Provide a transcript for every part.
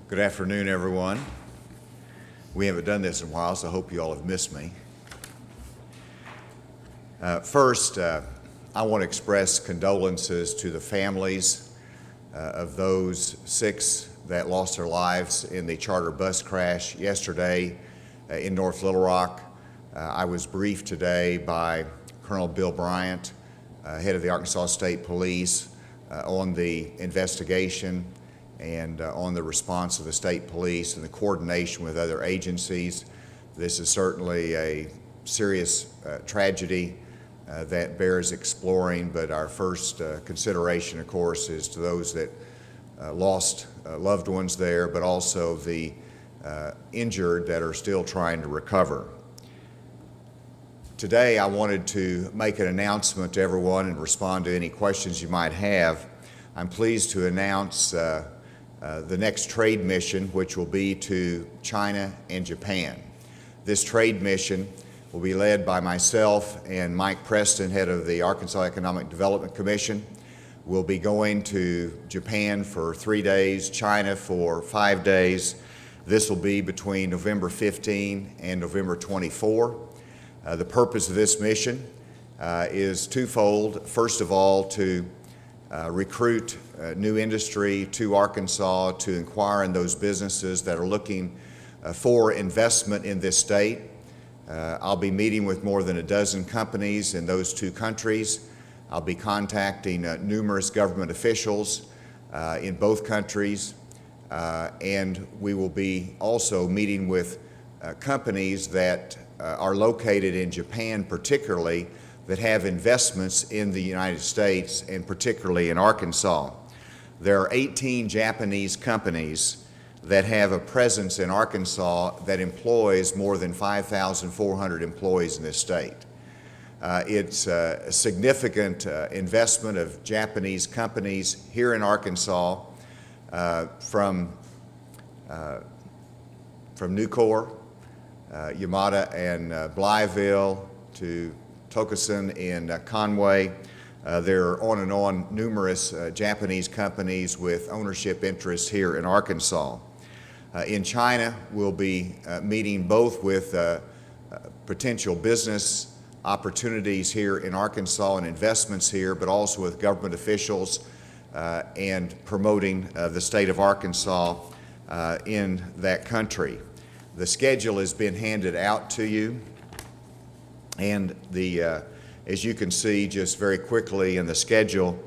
Good afternoon, everyone. We haven't done this in a while, so I hope you all have missed me. First, I want to express condolences to the families of those 6 that lost their lives in the charter bus crash yesterday in North Little Rock. I was briefed today by Colonel Bill Bryant, head of the Arkansas State Police, on the investigation and on the response of the state police and the coordination with other agencies. This is certainly a serious tragedy that bears exploring, but our first consideration, of course, is to those that lost loved ones there, but also the injured that are still trying to recover. Today, I wanted to make an announcement to everyone and respond to any questions you might have. I'm pleased to announce the next trade mission, which will be to China and Japan. This trade mission will be led by myself and Mike Preston, head of the Arkansas Economic Development Commission. We'll be going to Japan for 3 days, China for 5 days. This will be between November 15 and November 24. The purpose of this mission is twofold. First of all, to recruit new industry to Arkansas, to inquire in those businesses that are looking for investment in this state. I'll be meeting with more than a dozen companies in those 2 countries. I'll be contacting numerous government officials in both countries, and we will be also meeting with companies that are located in Japan particularly, that have investments in the United States and particularly in Arkansas. There are 18 Japanese companies that have a presence in Arkansas that employs more than 5,400 employees in this state. It's a significant investment of Japanese companies here in Arkansas, from Nucor, Yamada and Blytheville to Tokusen in Conway. There are on and on numerous Japanese companies with ownership interests here in Arkansas. In China, we'll be meeting both with potential business opportunities here in Arkansas and investments here, but also with government officials and promoting the state of Arkansas in that country. The schedule has been handed out to you, and as you can see just very quickly in the schedule,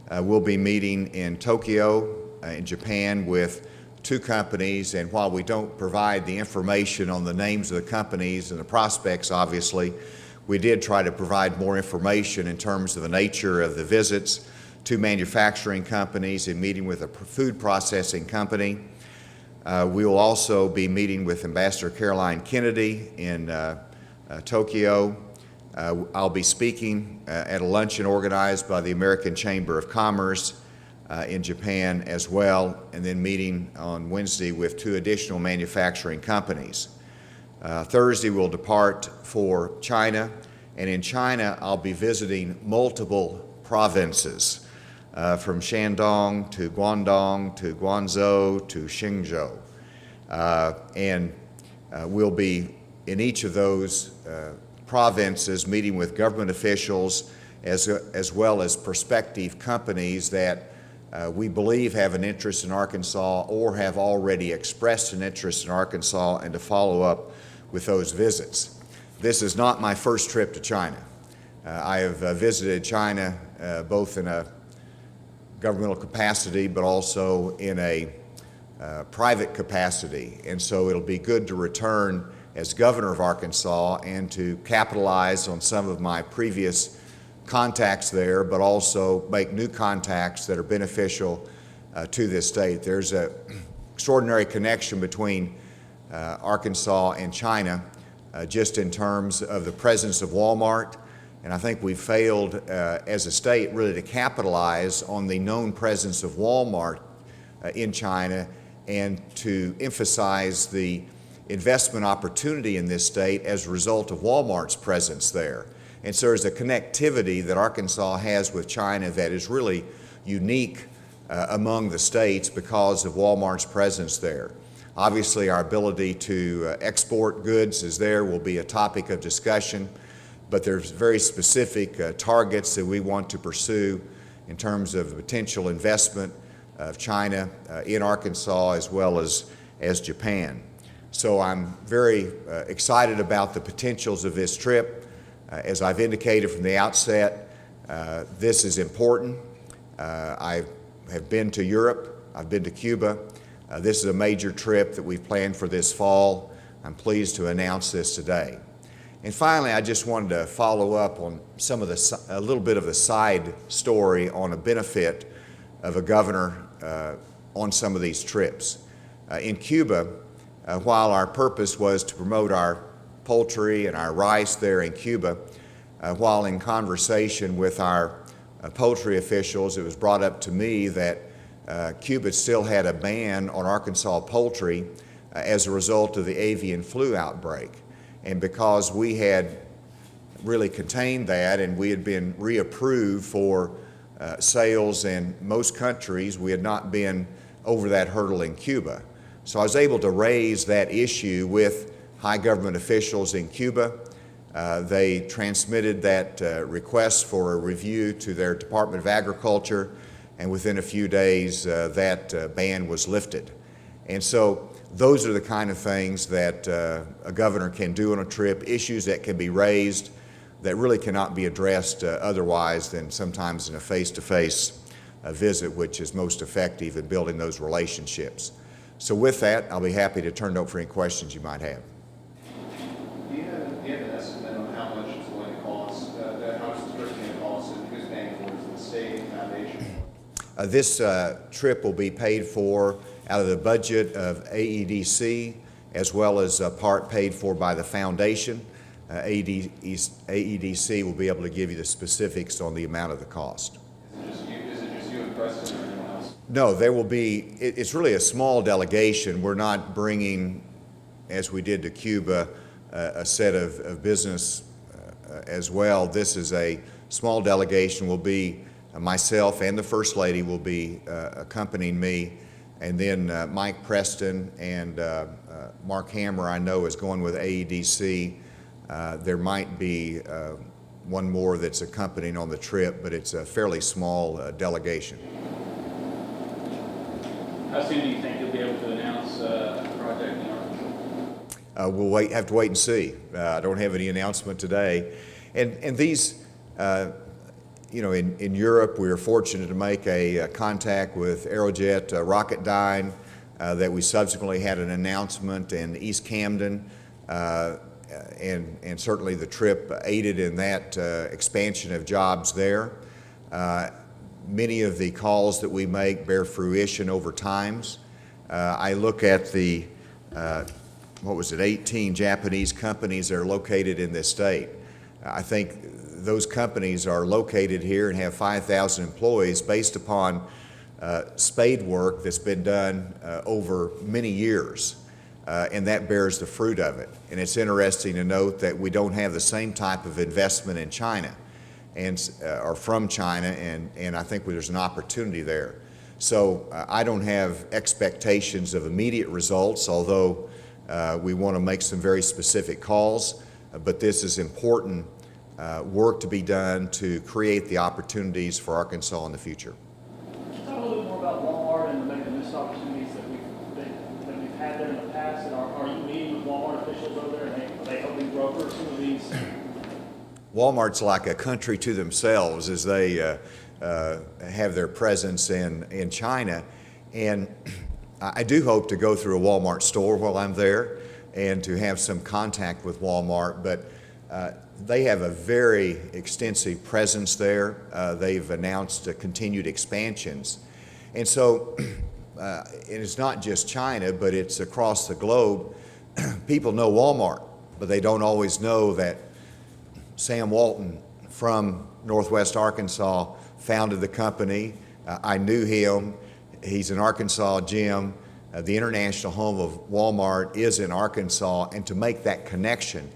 we'll be meeting in Tokyo, in Japan, with 2 companies, and while we don't provide the information on the names of the companies and the prospects, obviously, we did try to provide more information in terms of the nature of the visits. 2 manufacturing companies and meeting with a food processing company. We will also be meeting with Ambassador Caroline Kennedy in Tokyo. I'll be speaking at a luncheon organized by the American Chamber of Commerce in Japan as well, and then meeting on Wednesday with 2 additional manufacturing companies. Thursday we'll depart for China, and in China I'll be visiting multiple provinces, from Shandong to Guangdong to Guangzhou to Xinzhou. And we'll be in each of those provinces meeting with government officials as well as prospective companies that we believe have an interest in Arkansas or have already expressed an interest in Arkansas, and to follow up with those visits. This is not my first trip to China. I have visited China both in a governmental capacity but also in a private capacity, and so it'll be good to return as governor of Arkansas and to capitalize on some of my previous contacts there, but also make new contacts that are beneficial to this state. There's an extraordinary connection between Arkansas and China, just in terms of the presence of Walmart, and I think we've failed as a state really to capitalize on the known presence of Walmart in China and to emphasize the investment opportunity in this state as a result of Walmart's presence there. And so there's a connectivity that Arkansas has with China that is really unique among the states because of Walmart's presence there. Obviously, our ability to export goods is there, will be a topic of discussion, but there's very specific targets that we want to pursue in terms of potential investment of China in Arkansas as well as Japan. So I'm very excited about the potentials of this trip. As I've indicated from the outset, this is important. I have been to Europe, I've been to Cuba. This is a major trip that we've planned for this fall. I'm pleased to announce this today. And finally, I just wanted to follow up on a little bit of the side story on a benefit of a governor on some of these trips. In Cuba, while our purpose was to promote our poultry and our rice there in Cuba, while in conversation with our poultry officials, it was brought up to me that Cuba still had a ban on Arkansas poultry as a result of the avian flu outbreak. And because we had really contained that and we had been reapproved for sales in most countries, we had not been over that hurdle in Cuba. So I was able to raise that issue with high government officials in Cuba. They transmitted that request for a review to their Department of Agriculture, and within a few days that ban was lifted. And so those are the kind of things that a governor can do on a trip, issues that can be raised that really cannot be addressed otherwise than sometimes in a face-to-face visit, which is most effective in building those relationships. So with that, I'll be happy to turn it over for any questions you might have. Do you have an estimate on how much it's going to cost, how much it's going to cost, and who's paying for it? Is it the state foundation? This trip will be paid for out of the budget of AEDC, as well as a part paid for by the foundation. AEDC will be able to give you the specifics on the amount of the cost. Is it just you and Preston or anyone else? No, there will be, it's really a small delegation. We're not bringing, as we did to Cuba, a set of business as well. This is a small delegation. Will be myself and the First Lady will be accompanying me, and then Mike Preston and Mark Hammer, I know, is going with AEDC. There might be one more that's accompanying on the trip, but it's a fairly small delegation. How soon do you think you'll be able to announce a project in Arkansas? We'll have to wait and see. I don't have any announcement today. And these, in Europe, we were fortunate to make a contact with Aerojet Rocketdyne that we subsequently had an announcement in East Camden. And certainly the trip aided in that expansion of jobs there. Many of the calls that we make bear fruition over times. I look at the, 18 Japanese companies that are located in this state. I think those companies are located here and have 5,000 employees based upon spade work that's been done over many years. And that bears the fruit of it. And it's interesting to note that we don't have the same type of investment in China or from China, and I think there's an opportunity there. So I don't have expectations of immediate results, although we want to make some very specific calls, but this is important work to be done to create the opportunities for Arkansas in the future. Can you talk a little bit more about Walmart and maybe the missed opportunities that we've had there in the past, and are you meeting with Walmart officials over there, and are they helping broker some of these? Walmart's like a country to themselves as they have their presence in China, and I do hope to go through a Walmart store while I'm there and to have some contact with Walmart, but they have a very extensive presence there. They've announced continued expansions, and so it's not just China, but it's across the globe. People know Walmart, but they don't always know that Sam Walton from Northwest Arkansas founded the company. I knew him. He's an Arkansas Jim. The international home of Walmart is in Arkansas, and to make that connection,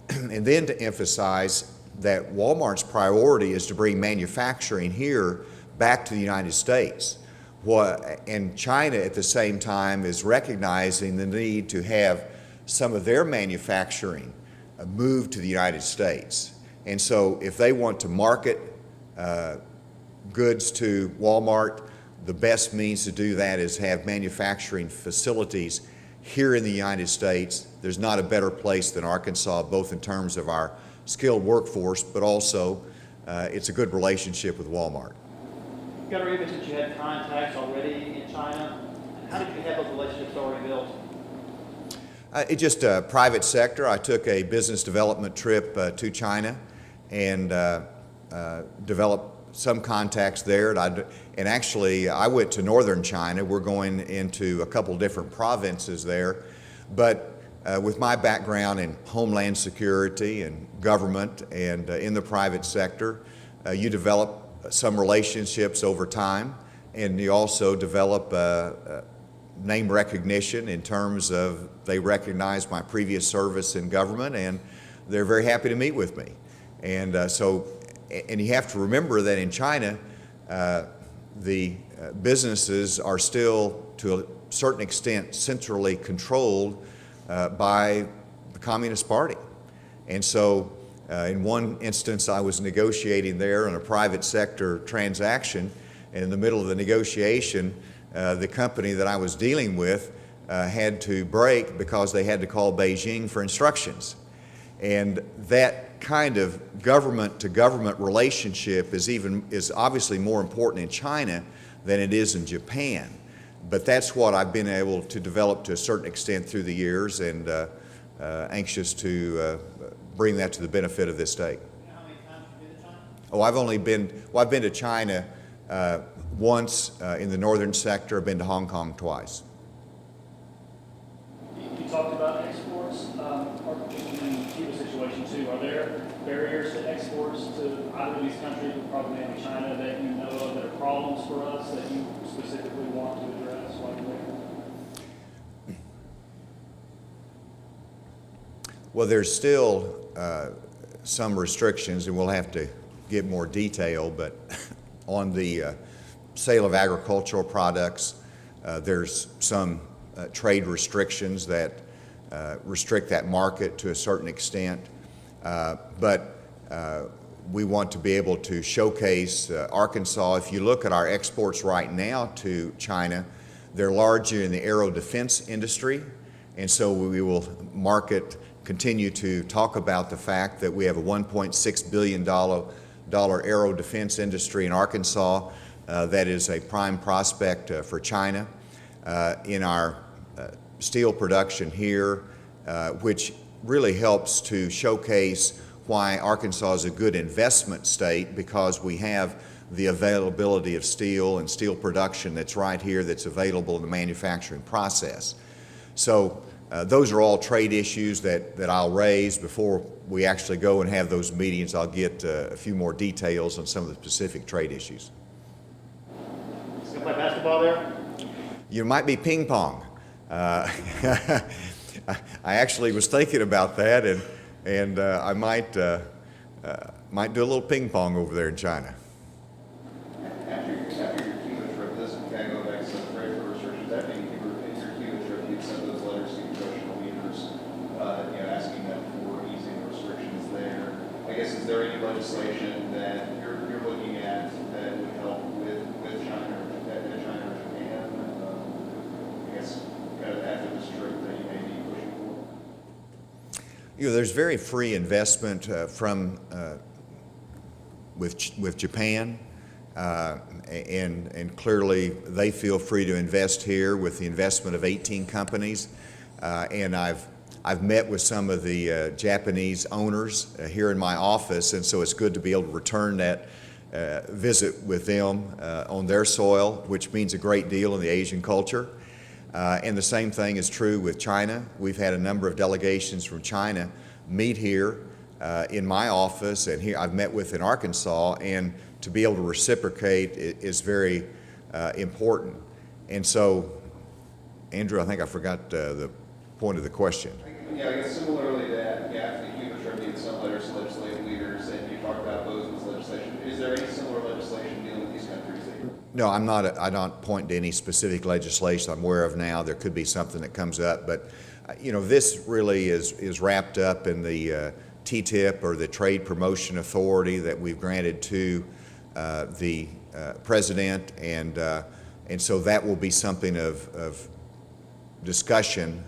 and then to emphasize that Walmart's priority is to bring manufacturing here back to the United States. And China at the same time is recognizing the need to have some of their manufacturing moved to the United States. And so if they want to market goods to Walmart, the best means to do that is have manufacturing facilities here in the United States. There's not a better place than Arkansas, both in terms of our skilled workforce, but also it's a good relationship with Walmart. You got to read that you had contacts already in China. How did you have those relationships already built? It's just a private sector. I took a business development trip to China and developed some contacts there. And actually, I went to northern China. We're going into a couple different provinces there. But with my background in homeland security and government and in the private sector, you develop some relationships over time, and you also develop name recognition in terms of they recognize my previous service in government, and they're very happy to meet with me. And and you have to remember that in China, the businesses are still, to a certain extent, centrally controlled by the Communist Party. And so in one instance, I was negotiating there in a private sector transaction, and in the middle of the negotiation, the company that I was dealing with had to break because they had to call Beijing for instructions. And that kind of government-to-government relationship is obviously more important in China than it is in Japan. But that's what I've been able to develop to a certain extent through the years, and anxious to bring that to the benefit of this state. You know how many times you've been to China? Oh, I've been to China once in the northern sector. I've been to Hong Kong twice. You talked about exports, or in the Cuba situation too. Are there barriers to exports to either of these countries, but probably mainly China, that you know of that are problems for us that you specifically want to address while you're there? Well, there's still some restrictions, and we'll have to get more detail, but on the sale of agricultural products, there's some trade restrictions that restrict that market to a certain extent. But we want to be able to showcase Arkansas. If you look at our exports right now to China, they're largely in the aero defense industry, and so we will continue to talk about the fact that we have a $1.6 billion aero defense industry in Arkansas that is a prime prospect for China. In our steel production here, which really helps to showcase why Arkansas is a good investment state, because we have the availability of steel and steel production that's right here that's available in the manufacturing process. So those are all trade issues that I'll raise before we actually go and have those meetings. I'll get a few more details on some of the specific trade issues. You gonna play basketball there? You might be ping pong. I actually was thinking about that, and I might do a little ping pong over there in China. After your Cuba trip, this kind of go back to some trade restrictions. After your Cuba trip, you sent those letters to congressional leaders, asking them for easing restrictions there. I guess, is there any legislation that you're looking at that would help with China or Japan? I guess kind of after this trip that you may be pushing for. There's very free investment with Japan, and clearly they feel free to invest here with the investment of 18 companies. And I've met with some of the Japanese owners here in my office, and so it's good to be able to return that visit with them on their soil, which means a great deal in the Asian culture. And the same thing is true with China. We've had a number of delegations from China meet here in my office, and here I've met with in Arkansas, and to be able to reciprocate is very important. And so, Andrew, I think I forgot the point of the question. Yeah, I guess similarly to that, after the Cuba trip, you had some letters to legislative leaders, and you talked about those with legislation. Is there any similar legislation dealing with these countries? No, I don't point to any specific legislation I'm aware of now. There could be something that comes up, but, this really is wrapped up in the TTIP, or the Trade Promotion Authority that we've granted to the President, and so that will be something of discussion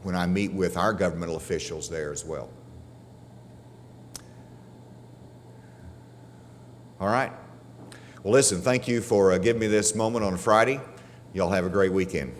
when I meet with our governmental officials there as well. All right. Well, listen, thank you for giving me this moment on a Friday. Y'all have a great weekend.